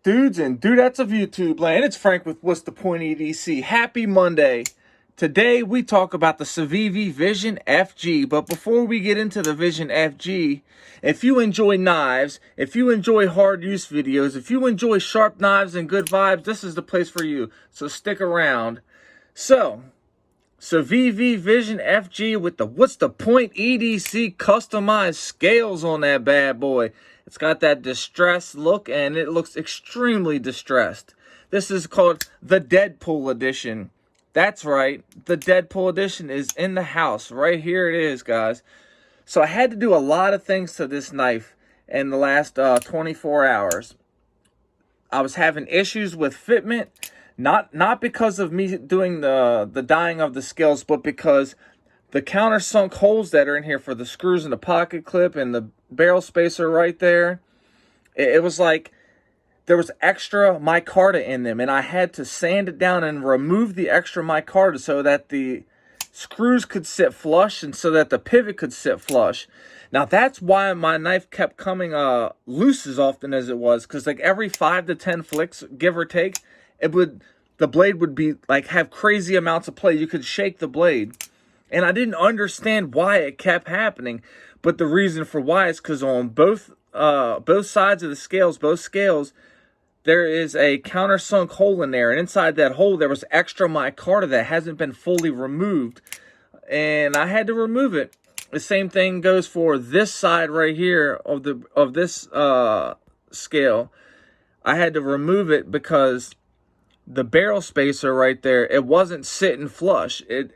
Dudes and dudettes of YouTube land, it's Frank with What's the Point EDC. Happy Monday. Today we talk about the Civivi Vision FG, but before we get into the Vision FG, if you enjoy knives, if you enjoy hard use videos, if you enjoy sharp knives and good vibes, this is the place for you, so stick around. So, Civivi Vision FG with the What's the Point EDC customized scales on that bad boy. It's got that distressed look and it looks extremely distressed. This is called the Deadpool edition. That's right, the Deadpool edition is in the house. Right here it is, guys. So I had to do a lot of things to this knife in the last 24 hours. I was having issues with fitment. Not because of me doing the dyeing of the scales, but because the countersunk holes that are in here for the screws and the pocket clip and the barrel spacer right there, it was like there was extra micarta in them, and I had to sand it down and remove the extra micarta so that the screws could sit flush and so that the pivot could sit flush. Now that's why my knife kept coming loose as often as it was, because like every 5 to 10 flicks, give or take, the blade would be like have crazy amounts of play. You could shake the blade. And I didn't understand why it kept happening. But the reason for why is because on both sides of the scales, both scales, there is a countersunk hole in there. And inside that hole, there was extra micarta that hasn't been fully removed. And I had to remove it. The same thing goes for this side right here of this scale. I had to remove it because the barrel spacer right there, it wasn't sitting flush. It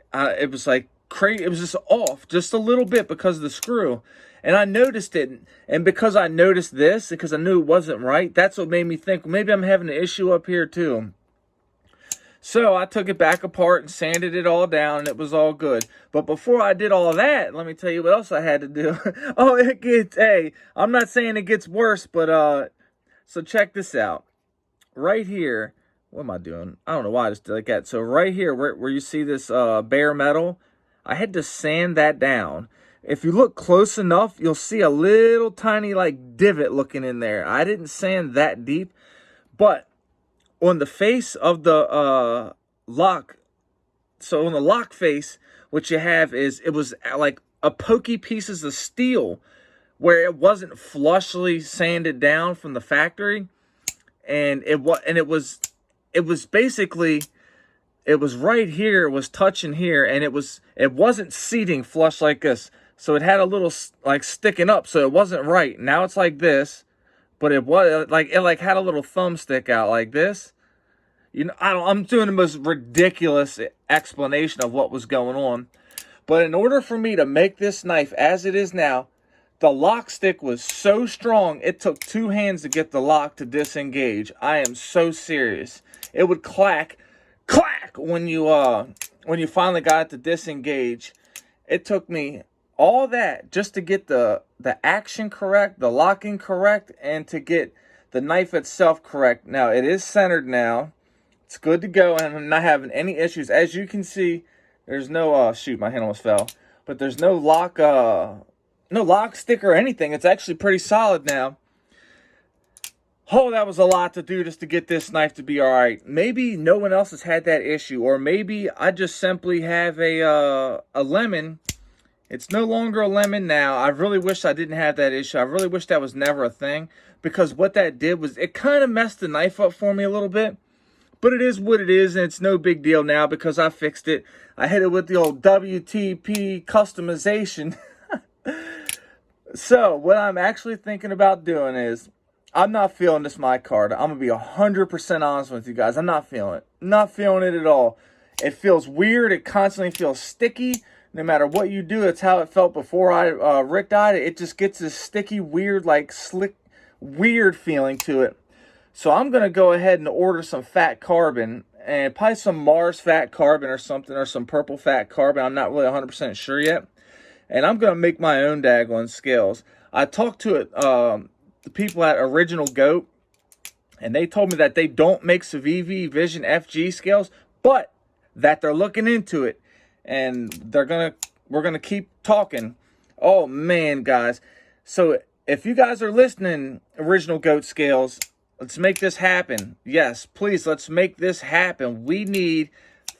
was like crazy. It was just off just a little bit because of the screw. And I noticed it. And because I noticed this, because I knew it wasn't right, that's what made me think maybe I'm having an issue up here too. So I took it back apart and sanded it all down, and it was all good. But before I did all that, let me tell you what else I had to do. Oh, hey, I'm not saying it gets worse, but so check this out. Right here, what am I doing? I don't know why I just did like that. So right here, where you see this bare metal, I had to sand that down. If you look close enough, you'll see a little tiny like divot looking in there. I didn't sand that deep, but on the face of the lock, so on the lock face, what you have is it was like a pokey pieces of steel where it wasn't flushly sanded down from the factory, and it was basically, it was right here, it was touching here, and it wasn't seating flush like this. So it had a little like sticking up, so it wasn't right. Now it's like this, but it was like it had a little thumb stick out like this. You know, I'm doing the most ridiculous explanation of what was going on. But in order for me to make this knife as it is now, the lock stick was so strong, it took 2 hands to get the lock to disengage. I am so serious. It would clack when you finally got it to disengage. It took me all that just to get the action correct, the locking correct, and to get the knife itself correct. Now it is centered now. It's good to go, and I'm not having any issues. As you can see, there's no shoot, my hand almost fell. But there's no lock stick or anything. It's actually pretty solid now. Oh, that was a lot to do just to get this knife to be all right. Maybe no one else has had that issue, or maybe I just simply have a lemon. It's no longer a lemon now. I really wish I didn't have that issue. I really wish that was never a thing, because what that did was it kind of messed the knife up for me a little bit. But it is what it is, and it's no big deal now because I fixed it. I hit it with the old WTP customization. So what I'm actually thinking about doing is, I'm not feeling this micarta. I'm going to be 100% honest with you guys. I'm not feeling it. Not feeling it at all. It feels weird. It constantly feels sticky. No matter what you do, it's how it felt before I Rick dyed it. It just gets this sticky, weird, like slick, weird feeling to it. So I'm going to go ahead and order some fat carbon, and probably some Mars fat carbon or something, or some purple fat carbon. I'm not really 100% sure yet. And I'm going to make my own daggone scales. I talked to the people at Orignal Goat, and they told me that they don't make Civivi Vision FG scales, but that they're looking into it. And we're going to keep talking. Oh, man, guys. So if you guys are listening, Orignal Goat Scales, Let's make this happen. Yes, please, let's make this happen. We need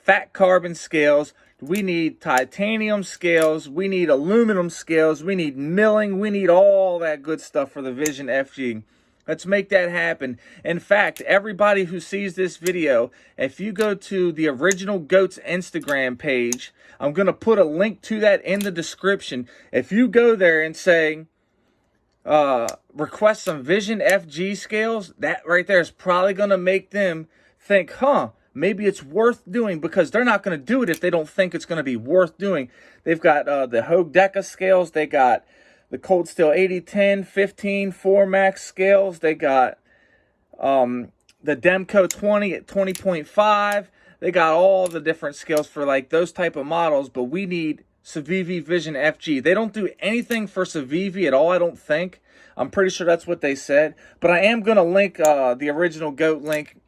fat carbon scales. We need titanium scales. We need aluminum scales. We need milling. We need all that good stuff for the Vision FG. Let's make that happen. In fact, everybody who sees this video, if you go to the Orignal Goat's Instagram page, I'm going to put a link to that in the description. If you go there and say, request some Vision FG scales, that right there is probably going to make them think, maybe it's worth doing, because they're not going to do it if they don't think it's going to be worth doing. They've got the Hogue Deca scales. They got the Cold Steel 8010, 15, 4 Max scales. They got the Demco 20 at 20.5. They got all the different scales for like those type of models, but we need Civivi Vision FG. They don't do anything for Civivi at all, I don't think. I'm pretty sure that's what they said. But I am going to link the Orignal Goat link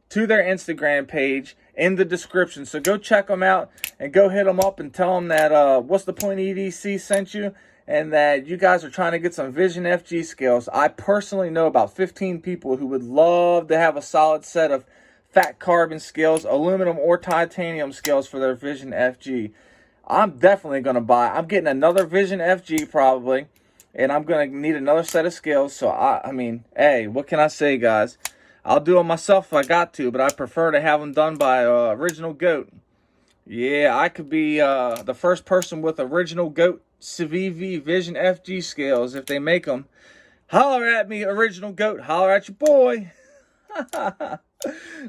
to their Instagram page in the description. So go check them out and go hit them up and tell them that What's the Point EDC sent you, and that you guys are trying to get some Vision FG scales. I personally know about 15 people who would love to have a solid set of fat carbon scales, aluminum or titanium scales for their Vision FG. I'm definitely going to buy. I'm getting another Vision FG probably, and I'm going to need another set of scales. So, I mean, hey, what can I say, guys? I'll do them myself if I got to, but I prefer to have them done by Orignal Goat. Yeah, I could be the first person with Orignal Goat Civivi Vision FG scales if they make them. Holler at me, Orignal Goat. Holler at your boy.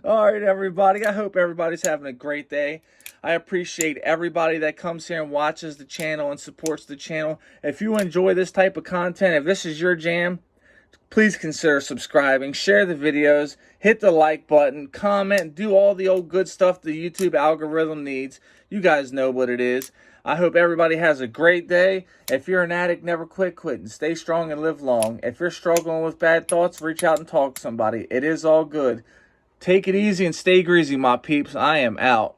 All right, everybody. I hope everybody's having a great day. I appreciate everybody that comes here and watches the channel and supports the channel. If you enjoy this type of content, if this is your jam, please consider subscribing, share the videos, hit the like button, comment, do all the old good stuff the YouTube algorithm needs. You guys know what it is. I hope everybody has a great day. If you're an addict, never quit quitting. Stay strong and live long. If you're struggling with bad thoughts, reach out and talk to somebody. It is all good. Take it easy and stay greasy, my peeps. I am out.